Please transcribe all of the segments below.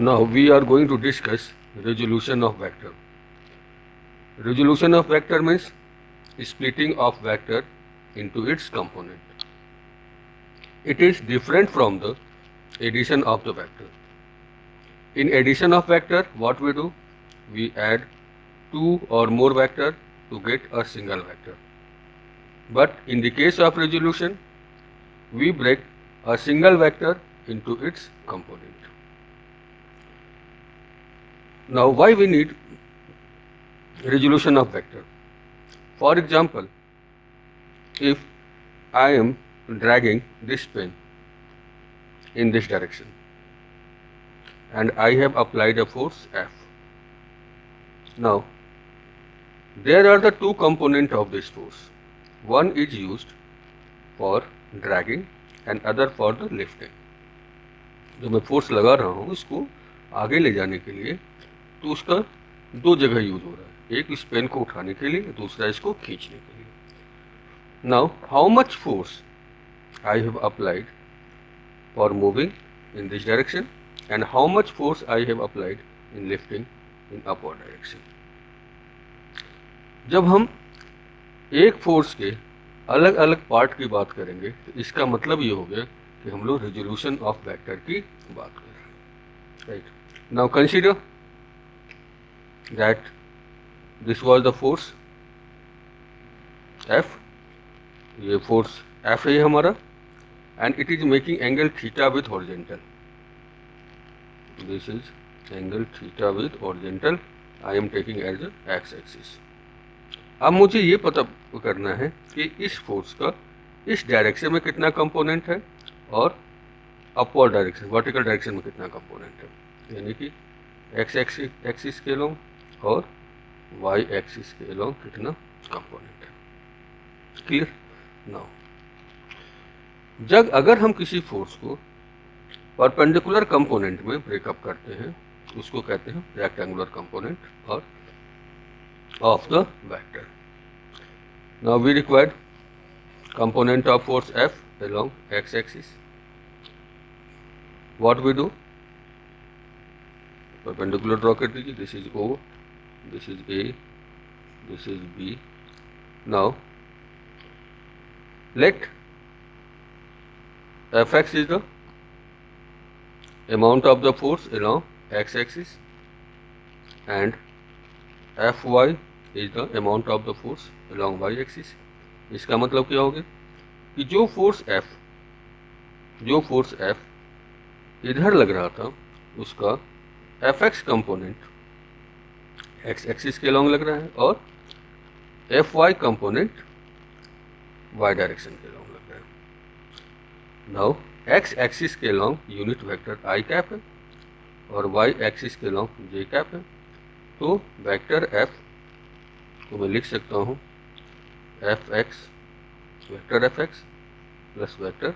Now we are going to discuss resolution of vector. Resolution of vector means splitting of vector into its component. It is different from the addition of the vector. In addition of vector, what we do? We add two or more vector to get a single vector. But in the case of resolution, we break a single vector into its component. Now, why we need resolution of vector? For example, if I am dragging this pen in this direction and I have applied a force F. Now, there are the two components of this force. One is used for dragging and other for the lifting. जो मैं force लगा रहा हूँ इसको आगे ले जाने के लिए, तो उसका दो जगह यूज हो रहा है, एक इस पेन को उठाने के लिए, दूसरा इसको खींचने के लिए. Now how much force I have applied for moving in this direction and how much force I have applied in lifting in upward direction. जब हम एक फोर्स के अलग अलग पार्ट की बात करेंगे तो इसका मतलब ये हो गया कि हम लोग रेजोल्यूशन ऑफ वेक्टर की बात कर रहे हैं. Right. Now consider that this was the force F. ये फोर्स F है हमारा and it is making angle theta with horizontal. This is angle theta with horizontal. I am taking as X axis. अब मुझे ये पता करना है कि इस फोर्स का इस डायरेक्शन में कितना कंपोनेंट है और अपवर्ड डायरेक्शन वर्टिकल डायरेक्शन में कितना कंपोनेंट है, यानी कि एक्स एक्सिस के लॉन्ग और वाई एक्सिस के लॉन्ग कितना कंपोनेंट है. क्लियर. नाउ जब अगर हम किसी फोर्स को परपेंडिकुलर कंपोनेंट में ब्रेकअप करते हैं उसको कहते हैं रेक्टेंगुलर कंपोनेंट और of the vector. Now we require component of force F along x-axis. What we do? Perpendicular draw कर दीजिए. This is O, this is A, this is B. Now let Fx is the amount of the force along x-axis and Fy is the amount of the force along y axis. इसका मतलब क्या हो गया कि जो force F इधर लग रहा था उसका Fx कंपोनेंट x एक्सिस के लॉन्ग लग रहा है और Fy कंपोनेंट y डायरेक्शन के लॉन्ग लग रहा है. नाउ x एक्सिस के long unit vector i cap है और y एक्सिस के लॉन्ग j कैप है. तो वेक्टर F को मैं लिख सकता हूँ Fx vector Fx plus vector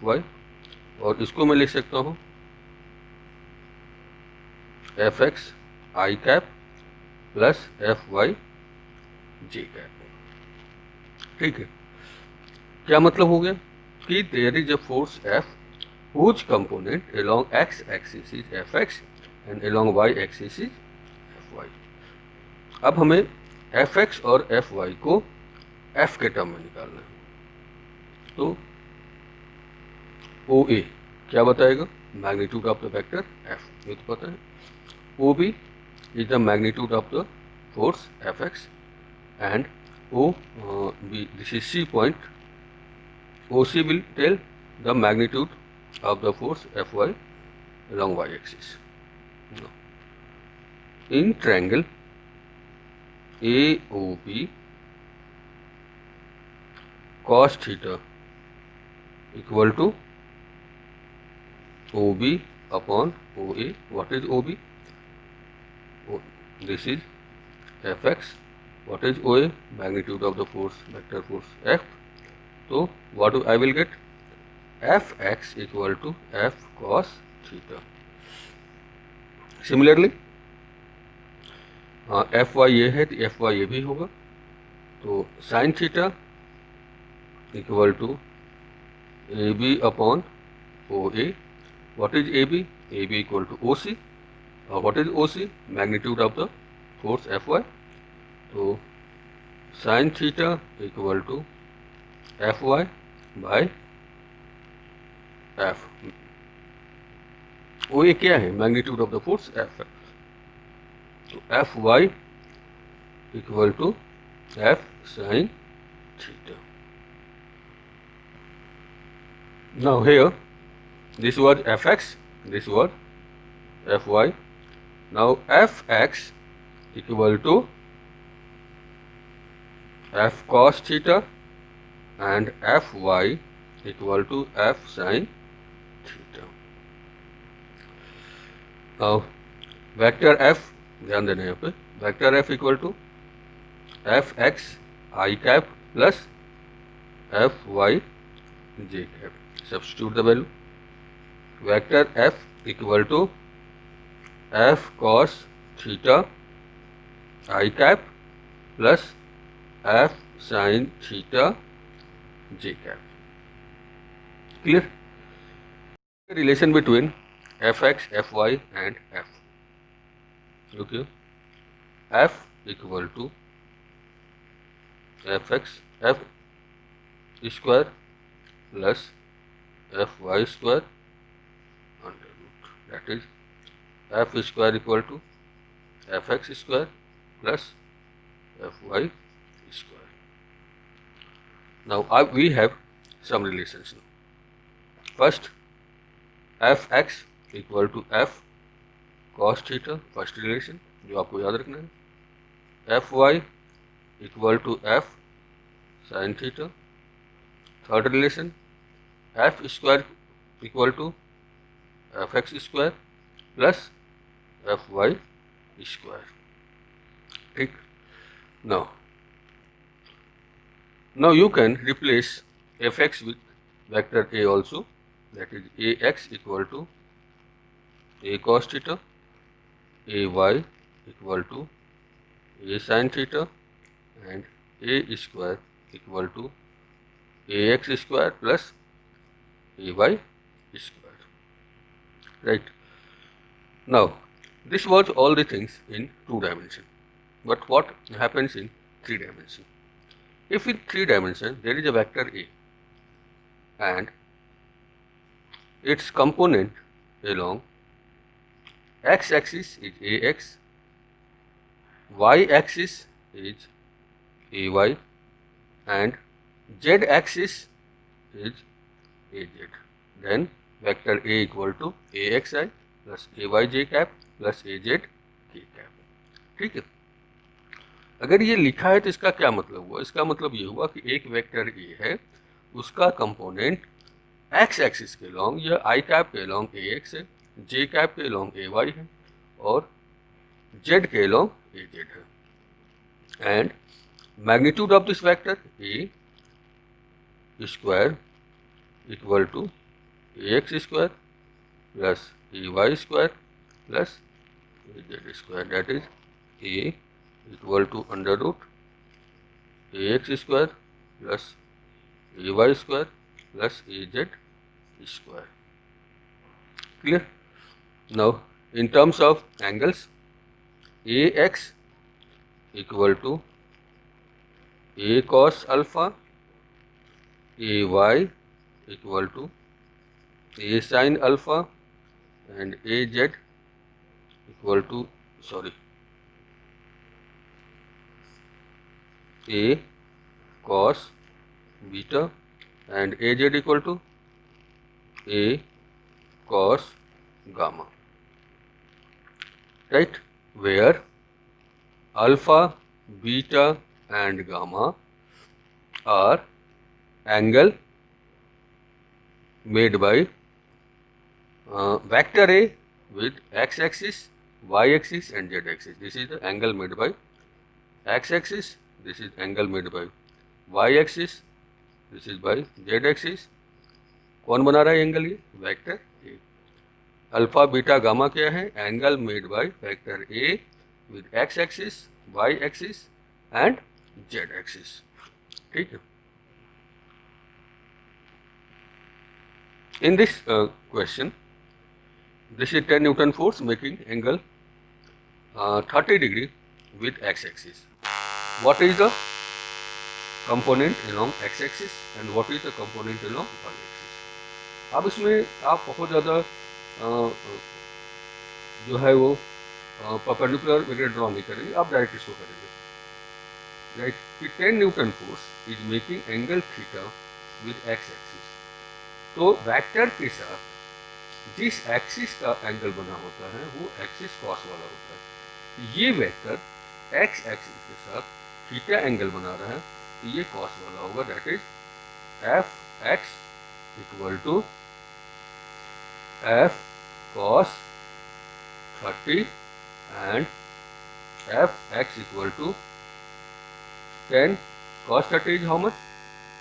Fy और इसको मैं लिख सकता हूँ Fx i cap plus Fy j cap. ठीक है. क्या मतलब हो गया कि there is a force F whose component along x axis is Fx and along y axis is Fy. अब हमें Fx और Fy को F के टर्म में निकालना है. तो OA क्या बताएगा? Magnitude of the vector F. ये तो पता है. OB is the magnitude of the force Fx and OB this is C point. OC will tell the magnitude of the force Fy along y axis. No. In triangle AOB, cos theta equal to OB upon OA. What is OB? This is Fx. What is OA? Magnitude of the force, vector force F. So what I will get? Fx equal to F cos theta. Similarly Fy ये है तो Fy ये भी होगा. तो sine theta equal to AB upon OA. What is AB? AB equal to OC. What is OC? Magnitude of the force Fy. So sin theta equal to Fy by F. OA क्या है? Magnitude of the force F है. तो Fy equal to F sin theta. Now here this was Fx, this was Fy. Now Fx equal to F cos theta and Fy equal to F sin theta. Now vector F, ध्यान देना यहाँ पे, vector F equal to F X I cap plus F Y J cap. Substitute the value. Vector F equal to F cos theta I cap plus F sine theta J cap. Clear? Relation between Fx, Fy and F. Okay, F equal to Fx F square plus Fy square under root. That is F square equal to Fx square plus Fy square. Now we have some relations now. First, Fx equal to F cos theta, first relation जो आपको याद रखना है. F Y equal to F sine theta. Third relation F square equal to F X square plus F Y square. ठीक. Now you can replace F X with vector A also. That is A X equal to a cos theta, a y equal to a sin theta and a square equal to ax square plus ay square. Right. Now this was all the things in 2 dimension. But what happens in 3 dimension? If in 3 dimension there is a vector A and its component along x-axis is ax, y-axis is ay and z-axis is az. Then vector A equal to axi plus ayj cap plus az k cap. ठीक है. अगर ये लिखा है तो इसका क्या मतलब हुआ? इसका मतलब ये हुआ कि एक वेक्टर A है, उसका कंपोनेंट x एक्सिस के लॉन्ग या i कैप के लॉन्ग ax है, j कैप के लॉन्ग ay है और z के लॉन्ग az है. And magnitude of this vector a square equal to ax square plus ay square plus az square. That is a equal to under root ax square plus ay square plus az square. Clear? Now in terms of angles, ax equal to a cos alpha, ay equal to a sin alpha and az equal to a cos beta and az equal to a cos gamma. Right, where alpha, beta and gamma are angle made by vector A with x-axis, y-axis and z-axis. This is the angle made by x-axis, this is angle made by y-axis, this is by z-axis. कौन बना रहा है angle? ये vector A. Alpha beta gamma क्या है? Angle made by vector A with X axis, Y axis and Z axis. ठीक है. In this question, this is 10 Newton force making angle 30 degree with x-axis. What is the component along x-axis and what is the component along y-axis? अब इसमें आप बहुत ज़्यादा जो है वो परपेंडिकुलर वगैरह ड्रॉ नहीं करेंगे, आप डायरेक्ट इसको करेंगे. राइट कि 10 Newton force is making angle theta with x-axis. तो वेक्टर के साथ जिस एक्सिस का एंगल बना होता है वो एक्सिस कॉस वाला होता है. ये वेक्टर x एक्सिस के साथ थीटा एंगल बना रहा है तो ये कॉस वाला होगा. That is F X equal to F cos 30 and f x equal to 10 cos 30 is how much?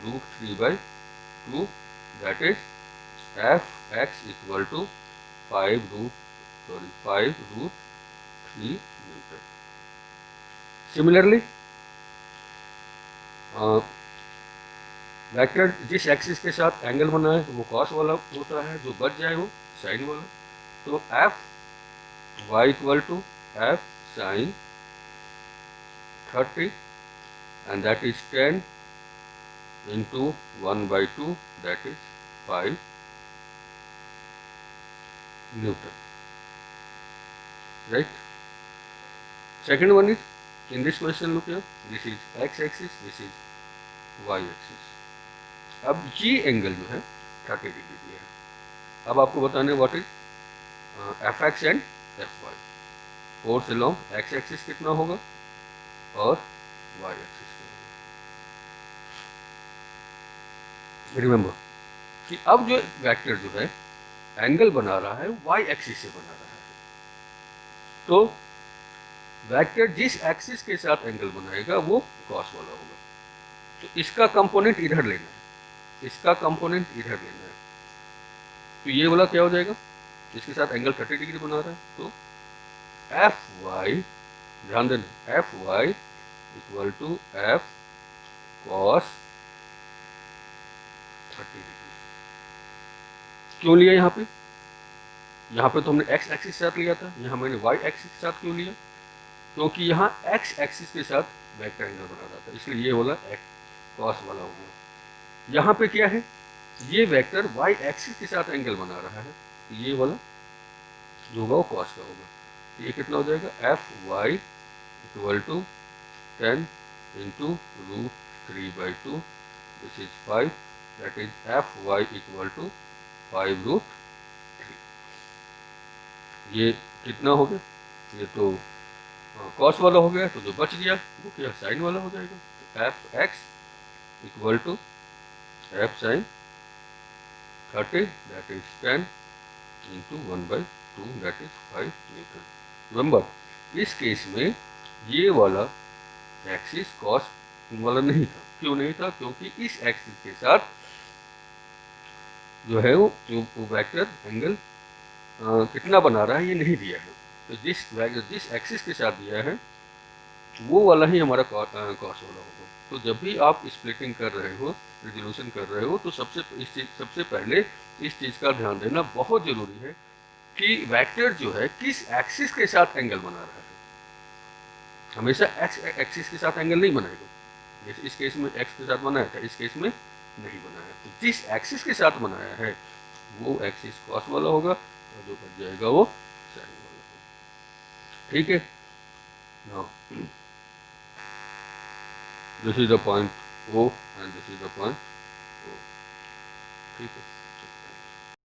Root 3 by 2. That is f x equal to 5 root 3 Newton. Similarly, vector जिस axis के साथ angle बना है तो वो cos वाला होता है, जो बच जाए वो साइन वाला. तो f y equal to f sin 30 and that is 10 into 1 by 2, that is 5 Newton. Right? Second one is, in this question look here, this is x axis, this is y axis. अब ये angle जो है 30 degree दिया है. अब आपको बताना है what is F X and F Y. Force along X axis कितना होगा और वाई एक्सिस कितना होगा. रिमेंबर कि अब जो वेक्टर जो है एंगल बना रहा है वाई एक्सिस से बना रहा है. तो वेक्टर जिस एक्सिस के साथ एंगल बनाएगा वो कॉस वाला होगा. तो इसका कंपोनेंट इधर लेना है, इसका कंपोनेंट इधर लेना है. तो ये वाला क्या हो जाएगा, इसके साथ एंगल 30 डिग्री बना रहा है. तो एफ वाई, ध्यान देना, F Y equal to F cos 30 degree. क्यों लिया यहाँ पे तो हमने एक्स एक्सिस के साथ लिया था, यहाँ मैंने वाई एक्सिस के साथ क्यों लिया? क्योंकि यहाँ एक्स एक्सिस के साथ वेक्टर एंगल बना रहा था, इसलिए ये वाला कॉस वाला हो गया. यहाँ पे क्या है, ये वेक्टर वाई एक्सिस के साथ एंगल बना रहा है, तो ये वाला जो होगा वो कॉस का होगा. ये कितना हो जाएगा, F Y equal to 10 into root 3 by 2, this is 5. That is F Y equal to 5 root 3. ये कितना हो गया, ये तो कॉस वाला हो गया, तो जो बच गया वो क्या साइन वाला हो जाएगा. F X equal to F sine 30, that is 10 into 1 by 2, that is 5 newton. Remember इस केस में ये वाला एक्सिस कॉस वाला नहीं था. क्यों नहीं था? क्योंकि इस एक्सिस के साथ जो है वो वेक्टर एंगल कितना बना रहा है ये नहीं दिया है. तो जिस एक्सिस के साथ दिया है वो वाला ही हमारा कॉस वाला होगा. तो जब भी आप स्प्लिटिंग कर रहे हो, रिजोल्यूशन कर रहे हो, तो सबसे पहले इस चीज़ का ध्यान देना बहुत ज़रूरी है कि वेक्टर जो है किस एक्सिस के साथ एंगल बना रहा है. हमेशा एक्स एक्सिस के साथ एंगल नहीं बनाएगा. जैसे इस केस में एक्स के साथ बनाया था, इस केस में नहीं बनाया. तो जिस एक्सिस के साथ बनाया है वो एक्सिस कॉस वाला होगा और जो बच जाएगा वो साइन वाला होगा. ठीक है. Now this is the point O and this is the point O. ठीक है.